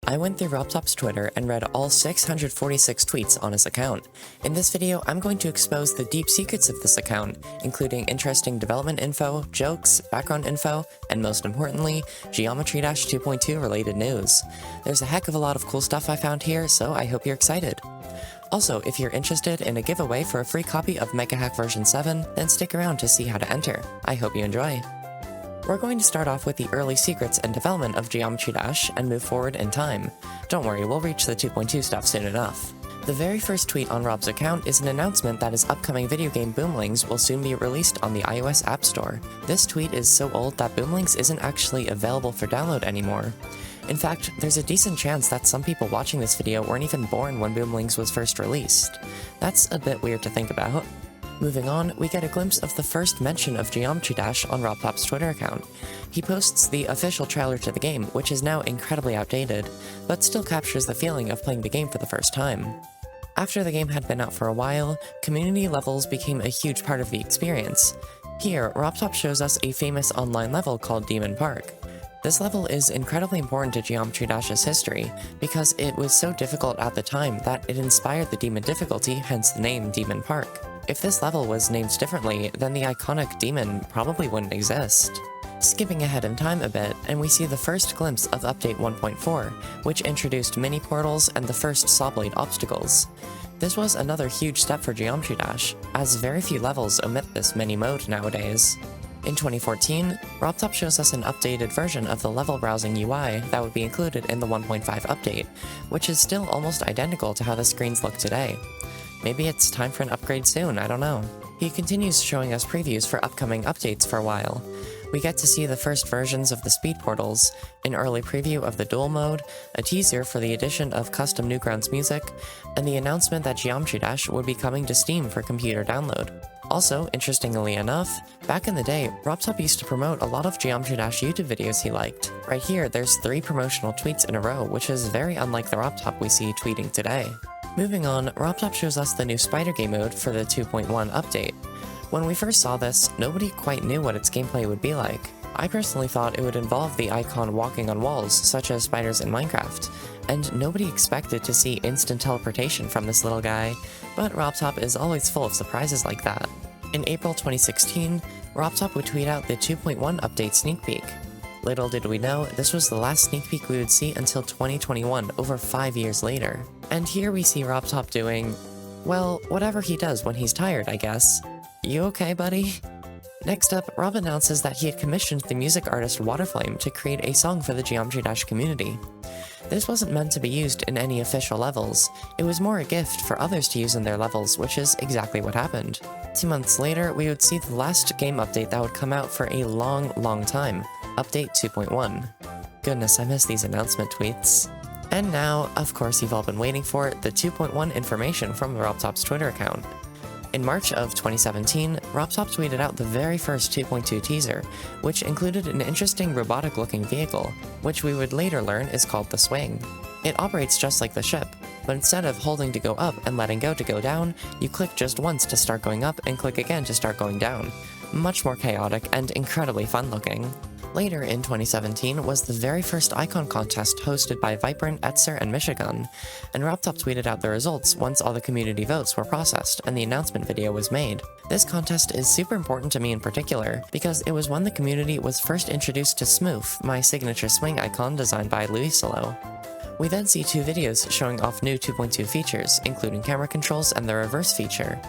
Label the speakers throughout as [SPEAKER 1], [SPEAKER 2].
[SPEAKER 1] I went through RobTop's Twitter and read all 646 tweets on his account. In this video, I'm going to expose the deep secrets of this account, including interesting development info, jokes, background info, and most importantly, Geometry Dash 2.2 related news. There's a heck of a lot of cool stuff I found here, so I hope you're excited. Also, if you're interested in a giveaway for a free copy of Mega Hack version 7, then stick around to see how to enter. I hope you enjoy. We're going to start off with the early secrets and development of Geometry Dash and move forward in time. Don't worry, we'll reach the 2.2 stuff soon enough. The very first tweet on Rob's account is an announcement that his upcoming video game Boomlings will soon be released on the iOS App Store. This tweet is so old that Boomlings isn't actually available for download anymore. In fact, there's a decent chance that some people watching this video weren't even born when Boomlings was first released. That's a bit weird to think about. Moving on, we get a glimpse of the first mention of Geometry Dash on RobTop's Twitter account. He posts the official trailer to the game, which is now incredibly outdated, but still captures the feeling of playing the game for the first time. After the game had been out for a while, community levels became a huge part of the experience. Here, RobTop shows us a famous online level called Demon Park. This level is incredibly important to Geometry Dash's history, because it was so difficult at the time that it inspired the demon difficulty, hence the name Demon Park. If this level was named differently, then the iconic demon probably wouldn't exist. Skipping ahead in time a bit, and we see the first glimpse of Update 1.4, which introduced mini portals and the first saw blade obstacles. This was another huge step for Geometry Dash, as very few levels omit this mini mode nowadays. In 2014, RobTop shows us an updated version of the level browsing UI that would be included in the 1.5 update, which is still almost identical to how the screens look today. Maybe it's time for an upgrade soon, I don't know. He continues showing us previews for upcoming updates for a while. We get to see the first versions of the speed portals, an early preview of the dual mode, a teaser for the addition of custom Newgrounds music, and the announcement that Geometry Dash would be coming to Steam for computer download. Also, interestingly enough, back in the day, RobTop used to promote a lot of Geometry Dash YouTube videos he liked. Right here, there's 3 promotional tweets in a row, which is very unlike the RobTop we see tweeting today. Moving on, RobTop shows us the new Spider Game mode for the 2.1 update. When we first saw this, nobody quite knew what its gameplay would be like. I personally thought it would involve the icon walking on walls, such as spiders in Minecraft, and nobody expected to see instant teleportation from this little guy, but RobTop is always full of surprises like that. In April 2016, RobTop would tweet out the 2.1 update sneak peek. Little did we know, this was the last sneak peek we would see until 2021, over 5 years later. And here we see RobTop doing, well, whatever he does when he's tired, I guess. You okay, buddy? Next up, Rob announces that he had commissioned the music artist Waterflame to create a song for the Geometry Dash community. This wasn't meant to be used in any official levels, it was more a gift for others to use in their levels, which is exactly what happened. 2 months later, we would see the last game update that would come out for a long time, Update 2.1. Goodness, I miss these announcement tweets. And now, of course you've all been waiting for, the 2.1 information from RobTop's Twitter account. In March of 2017, RobTop tweeted out the very first 2.2 teaser, which included an interesting robotic-looking vehicle, which we would later learn is called the Swing. It operates just like the ship, but instead of holding to go up and letting go to go down, you click just once to start going up and click again to start going down. Much more chaotic and incredibly fun-looking. Later in 2017 was the very first icon contest hosted by Vibrant, Etzer, and Michigan, and RobTop tweeted out the results once all the community votes were processed and the announcement video was made. This contest is super important to me in particular, because it was when the community was first introduced to Smoof, my signature swing icon designed by Luisolo. We then see 2 videos showing off new 2.2 features, including camera controls and the reverse feature.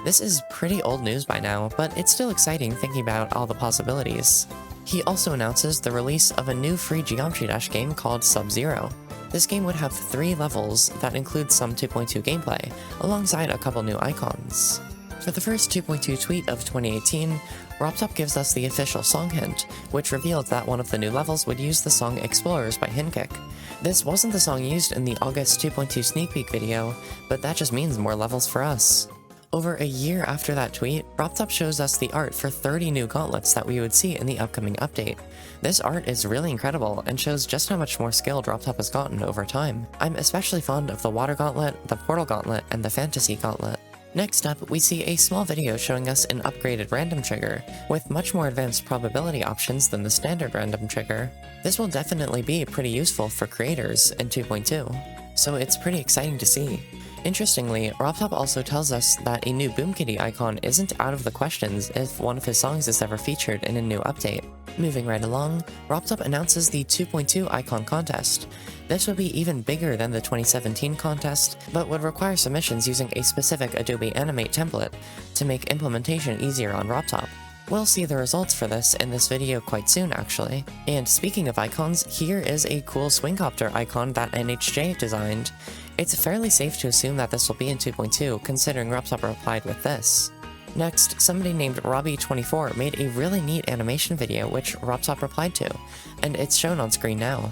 [SPEAKER 1] This is pretty old news by now, but it's still exciting thinking about all the possibilities. He also announces the release of a new free Geometry Dash game called Sub-Zero. This game would have 3 levels that include some 2.2 gameplay, alongside a couple new icons. For the first 2.2 tweet of 2018, RobTop gives us the official song hint, which revealed that one of the new levels would use the song Explorers by Hinkick. This wasn't the song used in the August 2.2 sneak peek video, but that just means more levels for us. Over a year after that tweet, RobTop shows us the art for 30 new gauntlets that we would see in the upcoming update. This art is really incredible and shows just how much more skilled RobTop has gotten over time. I'm especially fond of the Water Gauntlet, the Portal Gauntlet, and the Fantasy Gauntlet. Next up, we see a small video showing us an upgraded random trigger, with much more advanced probability options than the standard random trigger. This will definitely be pretty useful for creators in 2.2, so it's pretty exciting to see. Interestingly, RobTop also tells us that a new Boom Kitty icon isn't out of the questions if one of his songs is ever featured in a new update. Moving right along, RobTop announces the 2.2 icon contest. This would be even bigger than the 2017 contest, but would require submissions using a specific Adobe Animate template to make implementation easier on RobTop. We'll see the results for this in this video quite soon, actually. And speaking of icons, here is a cool swingcopter icon that NHJ designed. It's fairly safe to assume that this will be in 2.2, considering RobTop replied with this. Next, somebody named Robbie24 made a really neat animation video which RobTop replied to, and it's shown on screen now.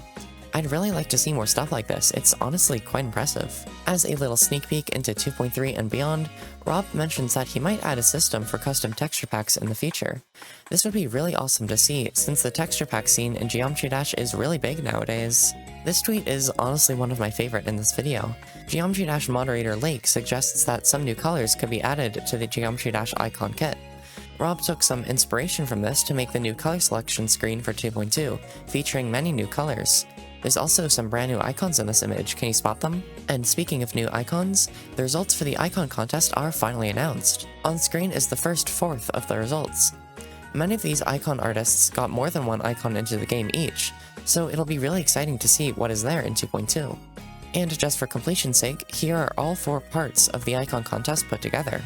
[SPEAKER 1] I'd really like to see more stuff like this, it's honestly quite impressive. As a little sneak peek into 2.3 and beyond, Rob mentions that he might add a system for custom texture packs in the future. This would be really awesome to see, since the texture pack scene in Geometry Dash is really big nowadays. This tweet is honestly one of my favorite in this video. Geometry Dash moderator Lake suggests that some new colors could be added to the Geometry Dash icon kit. Rob took some inspiration from this to make the new color selection screen for 2.2, featuring many new colors. There's also some brand new icons in this image, can you spot them? And speaking of new icons, the results for the icon contest are finally announced. On screen is the first fourth of the results. Many of these icon artists got more than one icon into the game each, so it'll be really exciting to see what is there in 2.2. And just for completion's sake, here are all 4 parts of the icon contest put together.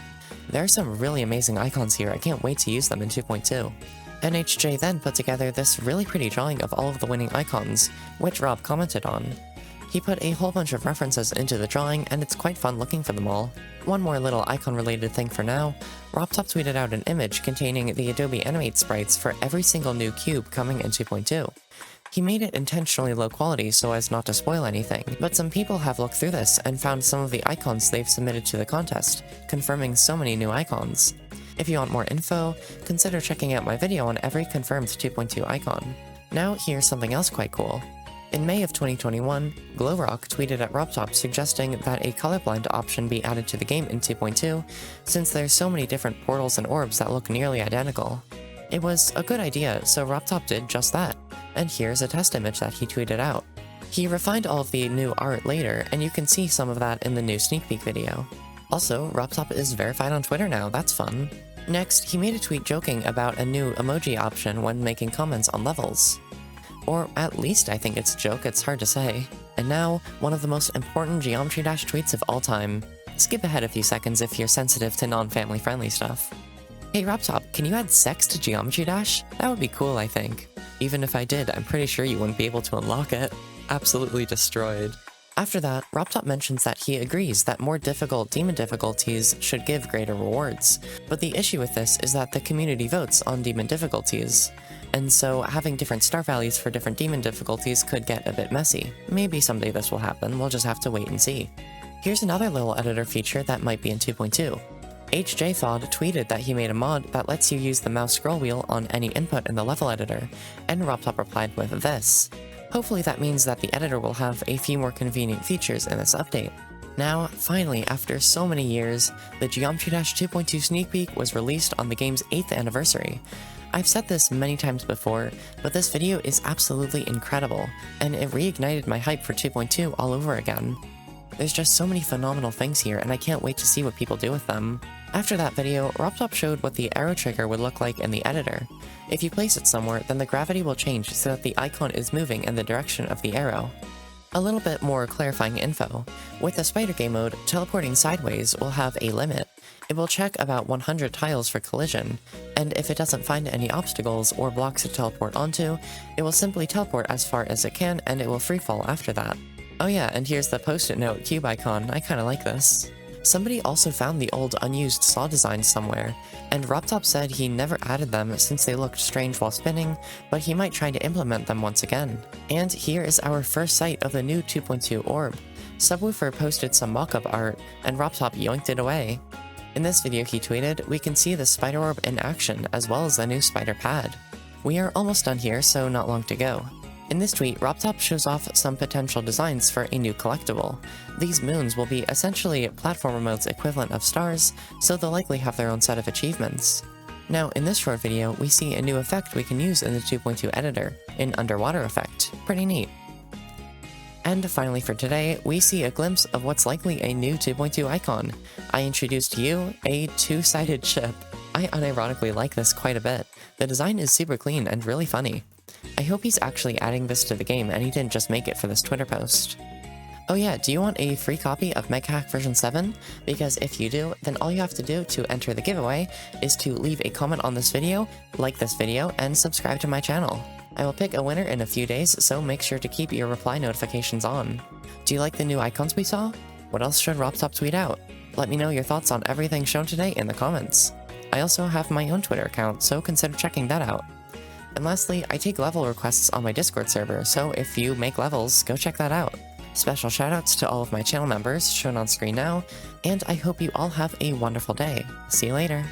[SPEAKER 1] There are some really amazing icons here, I can't wait to use them in 2.2. NHJ then put together this really pretty drawing of all of the winning icons, which Rob commented on. He put a whole bunch of references into the drawing, and it's quite fun looking for them all. One more little icon-related thing for now, RobTop tweeted out an image containing the Adobe Animate sprites for every single new cube coming in 2.2. He made it intentionally low quality so as not to spoil anything, but some people have looked through this and found some of the icons they've submitted to the contest, confirming so many new icons. If you want more info, consider checking out my video on every confirmed 2.2 icon. Now here's something else quite cool. In May of 2021, GlowRock tweeted at RobTop suggesting that a colorblind option be added to the game in 2.2, since there's so many different portals and orbs that look nearly identical. It was a good idea, so RobTop did just that, and here's a test image that he tweeted out. He refined all of the new art later, and you can see some of that in the new sneak peek video. Also, RobTop is verified on Twitter now, that's fun. Next, he made a tweet joking about a new emoji option when making comments on levels. Or at least I think it's a joke, it's hard to say. And now, one of the most important Geometry Dash tweets of all time. Skip ahead a few seconds if you're sensitive to non-family friendly stuff. Hey RobTop, can you add sex to Geometry Dash? That would be cool, I think. Even if I did, I'm pretty sure you wouldn't be able to unlock it. Absolutely destroyed. After that, RobTop mentions that he agrees that more difficult demon difficulties should give greater rewards, but the issue with this is that the community votes on demon difficulties, and so having different star values for different demon difficulties could get a bit messy. Maybe someday this will happen, we'll just have to wait and see. Here's another little editor feature that might be in 2.2. HJFOD tweeted that he made a mod that lets you use the mouse scroll wheel on any input in the level editor, and RobTop replied with this. Hopefully that means that the editor will have a few more convenient features in this update. Now, finally, after so many years, the Geometry Dash 2.2 sneak peek was released on the game's 8th anniversary. I've said this many times before, but this video is absolutely incredible, and it reignited my hype for 2.2 all over again. There's just so many phenomenal things here, and I can't wait to see what people do with them. After that video, RobTop showed what the arrow trigger would look like in the editor. If you place it somewhere, then the gravity will change so that the icon is moving in the direction of the arrow. A little bit more clarifying info. With the spider game mode, teleporting sideways will have a limit. It will check about 100 tiles for collision, and if it doesn't find any obstacles or blocks to teleport onto, it will simply teleport as far as it can and it will freefall after that. Oh yeah, and here's the post-it note cube icon, I kinda like this. Somebody also found the old unused saw designs somewhere, and RobTop said he never added them since they looked strange while spinning, but he might try to implement them once again. And here is our first sight of the new 2.2 orb. Subwoofer posted some mock-up art, and RobTop yoinked it away. In this video he tweeted, we can see the spider orb in action as well as the new spider pad. We are almost done here, so not long to go. In this tweet, RobTop shows off some potential designs for a new collectible. These moons will be essentially platformer mode's equivalent of stars, so they'll likely have their own set of achievements. Now, in this short video, we see a new effect we can use in the 2.2 editor, an underwater effect. Pretty neat. And finally for today, we see a glimpse of what's likely a new 2.2 icon. I introduced to you a two-sided ship. I unironically like this quite a bit. The design is super clean and really funny. I hope he's actually adding this to the game and he didn't just make it for this Twitter post. Oh yeah, do you want a free copy of MegaHack version 7? Because if you do, then all you have to do to enter the giveaway is to leave a comment on this video, like this video, and subscribe to my channel. I will pick a winner in a few days, so make sure to keep your reply notifications on. Do you like the new icons we saw? What else should RobTop tweet out? Let me know your thoughts on everything shown today in the comments. I also have my own Twitter account, so consider checking that out. And lastly, I take level requests on my Discord server, so if you make levels, go check that out. Special shoutouts to all of my channel members shown on screen now, and I hope you all have a wonderful day. See you later.